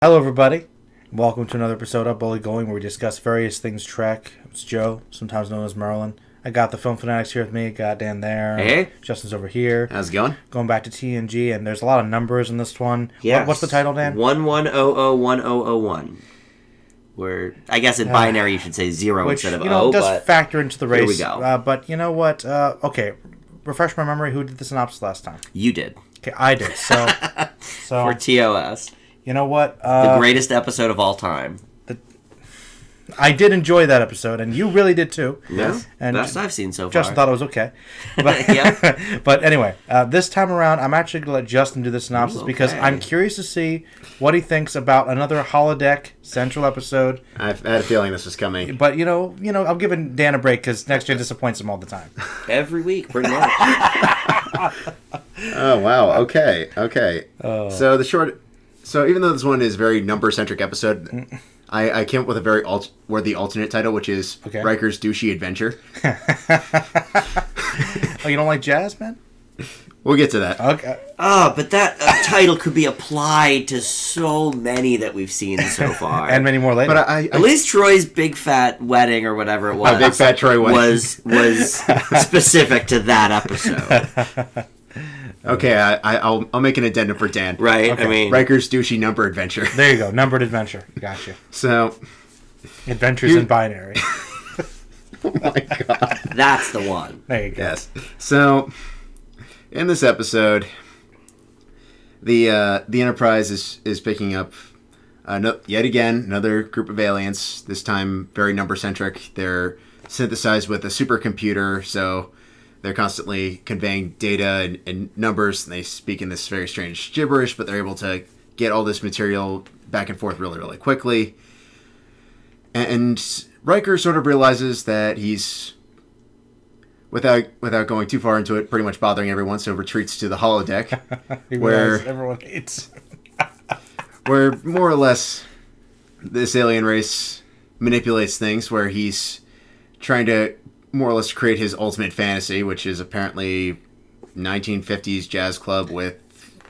Hello, everybody. Welcome to another episode of Bully Going, where we discuss various things Trek. It's Joe, sometimes known as Merlin. I got the Film Fanatics here with me. Got Dan there. Hey. Justin's over here. How's it going? Going back to TNG, and there's a lot of numbers in this one. Yes. What's the title, Dan? 11001001. Where, I guess in binary you should say 0 Which, instead of does but factor into the race. Here we go. But you know what? Okay, refresh my memory. Who did the synopsis last time? you did. Okay, I did. So For TOS. you know what? The greatest episode of all time. I did enjoy that episode, and you really did too. Yes. And Best I've seen so far. Justin thought it was okay. But, Yep. but anyway, this time around, I'm actually going to let Justin do the synopsis because I'm curious to see what he thinks about another holodeck central episode. I've had a feeling this was coming. But, I'm giving Dan a break because Next Gen disappoints him all the time. Every week, pretty much. Oh, wow. Okay. So even though this one is a very number-centric episode, I came up with a very worthy alternate title, which is Riker's Douchey Adventure. Oh, you don't like jazz, man? We'll get to that. Okay. But that title could be applied to so many that we've seen so far. And many more later. But At least Troy's big fat wedding or whatever it was. Big fat Troy wedding. was specific to that episode. Okay, I'll make an addendum for Dan. Right? Okay. I mean, Riker's Douchey Number Adventure. There you go. Numbered adventure. Gotcha. So, Adventures in binary. oh my god. that's the one. There you go. Yes. So, in this episode, the Enterprise is picking up yet again another group of aliens. This time, very number centric. They're synthesized with a supercomputer, so they're constantly conveying data and numbers. And they speak in this very strange gibberish, but they're able to get all this material back and forth really, really quickly. And Riker sort of realizes that he's, without going too far into it, pretty much bothering everyone, so retreats to the holodeck, where everyone hates. where more or less this alien race manipulates things, where he's trying to more or less create his ultimate fantasy, which is apparently 1950s jazz club with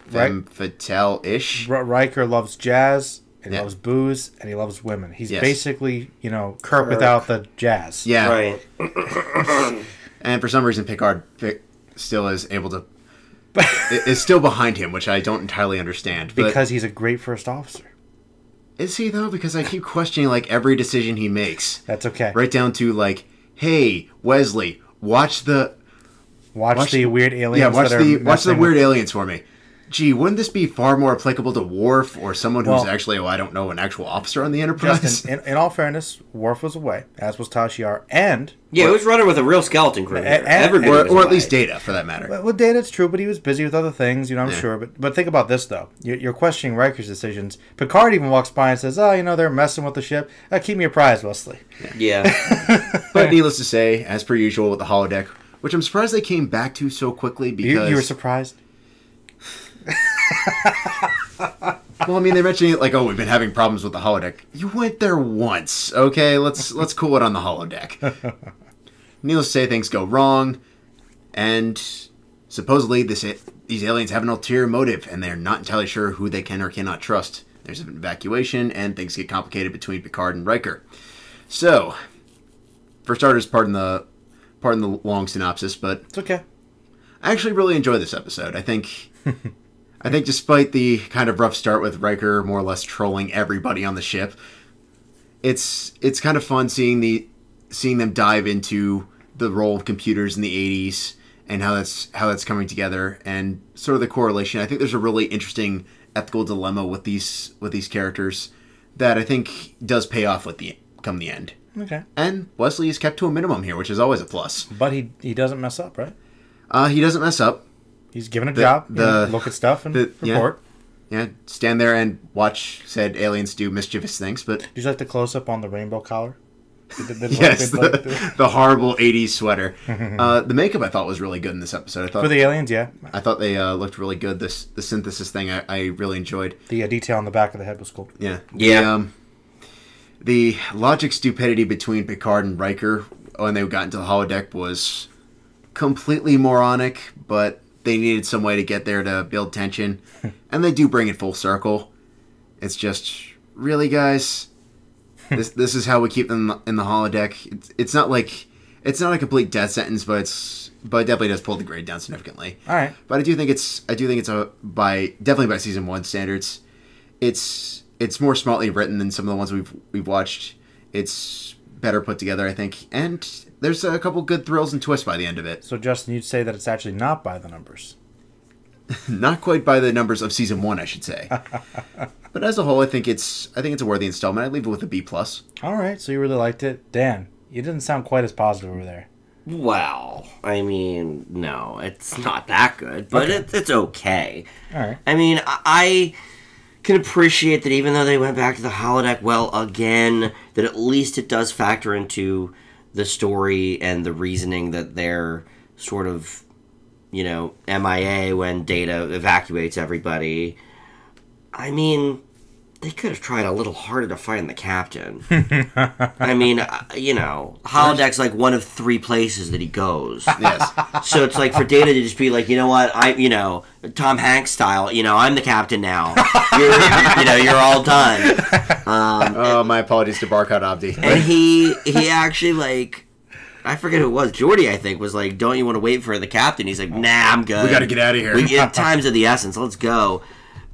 femme fatale-ish. Riker loves jazz, and he loves booze, and he loves women. He's basically, Kirk without the jazz. Yeah. Right. And for some reason, Picard still is able to... is still behind him, which I don't entirely understand. Because he's a great first officer. Is he, though? Because I keep questioning, every decision he makes. That's okay. Right down to, hey, Wesley, watch the weird aliens. Yeah, watch the weird aliens for me. Gee, wouldn't this be far more applicable to Worf or someone who's actually, an actual officer on the Enterprise? Justin, in all fairness, Worf was away, as was Tashiar, and... Yeah, he was running with a real skeleton crew here. Or at least Data, for that matter. Well, Data, it's true, but he was busy with other things, I'm sure. But think about this, though. You're questioning Riker's decisions. Picard even walks by and says, they're messing with the ship. Keep me apprised, Wesley. Yeah. But needless to say, as per usual with the holodeck, which I'm surprised they came back to so quickly because... You were surprised? Well, they mentioned it we've been having problems with the holodeck. You went there once, okay? Let's cool it on the holodeck. Needless to say, things go wrong, and supposedly these aliens have an ulterior motive, and they're not entirely sure who they can or cannot trust. There's an evacuation, and things get complicated between Picard and Riker. So, for starters, pardon the long synopsis, but it's okay. I actually really enjoyed this episode. I think despite the kind of rough start with Riker more or less trolling everybody on the ship, it's kind of fun seeing them dive into the role of computers in the 80s and how that's coming together and sort of the correlation. I think there's a really interesting ethical dilemma with these characters that I think does pay off come the end. Okay. And Wesley is kept to a minimum here, which is always a plus. But he doesn't mess up, right? He doesn't mess up. He's given a job, look at stuff and report. Yeah, stand there and watch said aliens do mischievous things. But did you like the close-up on the rainbow collar? Yes, the horrible 80s sweater. The makeup I thought was really good in this episode. For the aliens, yeah. I thought they looked really good. The synthesis thing I really enjoyed. The detail on the back of the head was cool. Yeah. Yeah. The logic stupidity between Picard and Riker when they got into the holodeck was completely moronic, but they needed some way to get there to build tension. And they do bring it full circle. It's just, really, guys? This is how we keep them in the holodeck. It's not like it's not a complete death sentence, but it definitely does pull the grade down significantly. All right, but I do think it's definitely by season 1 standards, it's more smartly written than some of the ones we've watched. It's better put together, I think, and there's a couple good thrills and twists by the end of it. so Justin, you'd say that it's actually not by the numbers. Not quite by the numbers of season 1, I should say. But as a whole, I think it's a worthy installment. I'd leave it with a B+. All right, so you really liked it, Dan. You didn't sound quite as positive over there. Well, I mean, no, it's not that good, but Okay. it's okay. All right. I mean, I can appreciate that even though they went back to the holodeck, well, again, that at least it does factor into the story and the reasoning that they're sort of, MIA when Data evacuates everybody. I mean, they could have tried a little harder to find the captain. I mean, holodeck's like one of 3 places that he goes. Yes. So it's like for Data to just be like, you know what, Tom Hanks style, I'm the captain now. You're all done. Oh, my apologies to Barcode Abdi. And he actually, I forget who it was. Jordy, I think, was like, don't you want to wait for the captain? He's like, nah, I'm good. We got to get out of here. Time's of the essence. Let's go.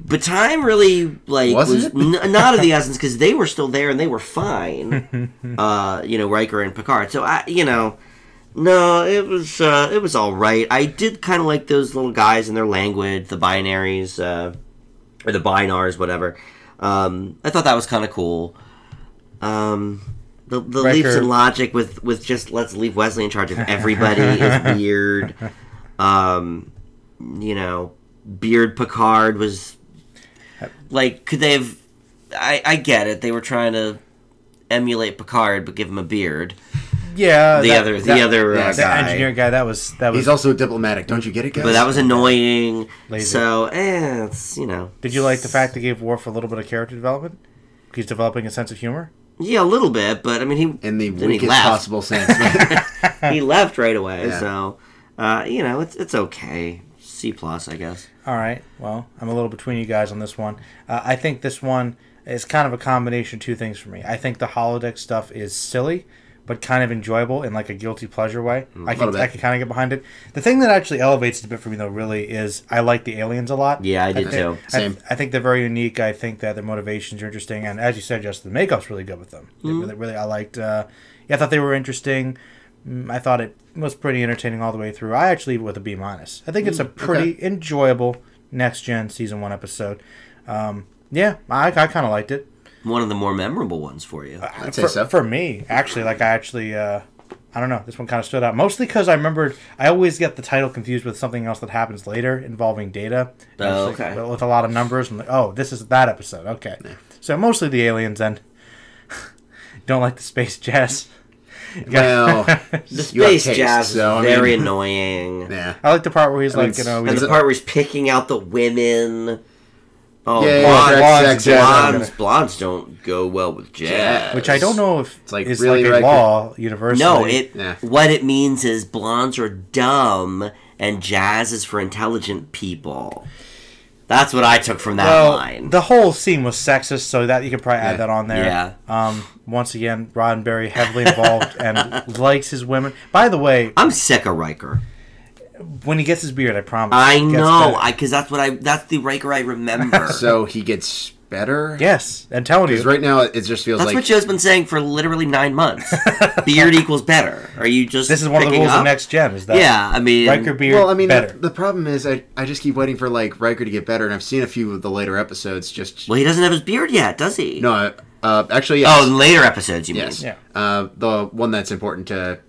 But time really, was not of the essence because they were still there and they were fine. Riker and Picard. So, no, it was all right. I did kind of like those little guys and their language, the binaries, or the binars, whatever. I thought that was kind of cool. The leaps in logic with just let's leave Wesley in charge of everybody is weird. Beard Picard was could they have? I get it. They were trying to emulate Picard, but give him a beard. Yeah, the other guy, engineer guy. That was. He's also diplomatic. Don't you get it, guys? But that was annoying. Lazy. So, it's Did you like the fact they gave Worf a little bit of character development? He's developing a sense of humor. Yeah, a little bit, but I mean, he in the weakest possible sense. He left right away, Yeah. so it's okay. C+, I guess. All right. Well, I'm a little between you guys on this one. I think this one is kind of a combination of 2 things for me. I think the holodeck stuff is silly, but kind of enjoyable in like a guilty pleasure way. I can kind of get behind it. The thing that actually elevates it a bit for me, though, really is I like the aliens a lot. Yeah, I did too. Same. I think they're very unique. I think that their motivations are interesting, and as you said, Justin, the makeup's really good with them. Really, I liked. I thought they were interesting. I thought it was pretty entertaining all the way through. I actually leave it with a B-. I think it's a pretty enjoyable Next Gen Season 1 episode. I kind of liked it. One of the more memorable ones for you. I'd say so. For me, actually, I don't know, this one kind of stood out. Mostly because I remembered, I always get the title confused with something else that happens later involving Data. Oh, okay. With a lot of numbers. I'm like, oh, this is that episode. Okay. Yeah. So mostly the aliens and don't like the space jazz. Well, the space jazz is very annoying. Yeah. I like the part where he's and the part where he's picking out the women. Oh, blondes don't go well with jazz. Which I don't know if is really like a law universally. No, what it means is blondes are dumb and jazz is for intelligent people. That's what I took from that line. The whole scene was sexist, so that you could probably add that on there. Yeah. Once again, Roddenberry heavily involved and likes his women. By the way, I'm sick of Riker. When he gets his beard, I promise. I know, because that's the Riker I remember. So he gets better? Yes, I'm telling you. Because right now, it just feels that's what Joe's been saying for literally 9 months. Beard equals better. Are you just This is one of the rules of Next Gen, is that Riker beard better. The problem is, I just keep waiting for, Riker to get better, and I've seen a few of the later episodes just... Well, he doesn't have his beard yet, does he? No, actually, yes. Oh, in later episodes, you mean? Yes. Yeah. The one that's important to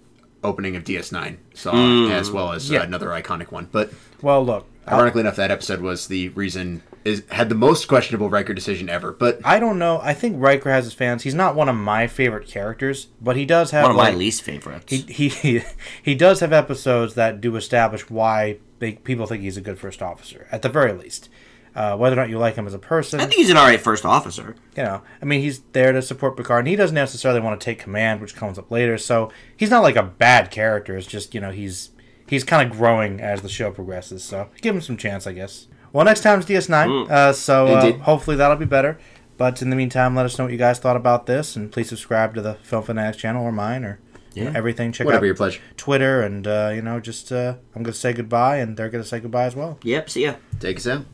opening of DS9 saw, as well as another iconic one. But well, look, ironically enough, that episode was the reason had the most questionable Riker decision ever. But I don't know. I think Riker has his fans. He's not one of my favorite characters, but he does have one of my least favorites. He does have episodes that do establish why people think he's a good first officer, at the very least. Whether or not you like him as a person, I think he's an alright first officer. He's there to support Picard, and he doesn't necessarily want to take command, which comes up later. So he's not like a bad character. It's just he's kind of growing as the show progresses. So give him some chance, I guess. Well, next time's DS9, so hopefully that'll be better. But in the meantime, let us know what you guys thought about this, and please subscribe to the Film Fanatics channel or mine or everything. Check Whatever out your pleasure. Twitter, and I'm going to say goodbye, and they're going to say goodbye as well. Yep, see ya. Take us out.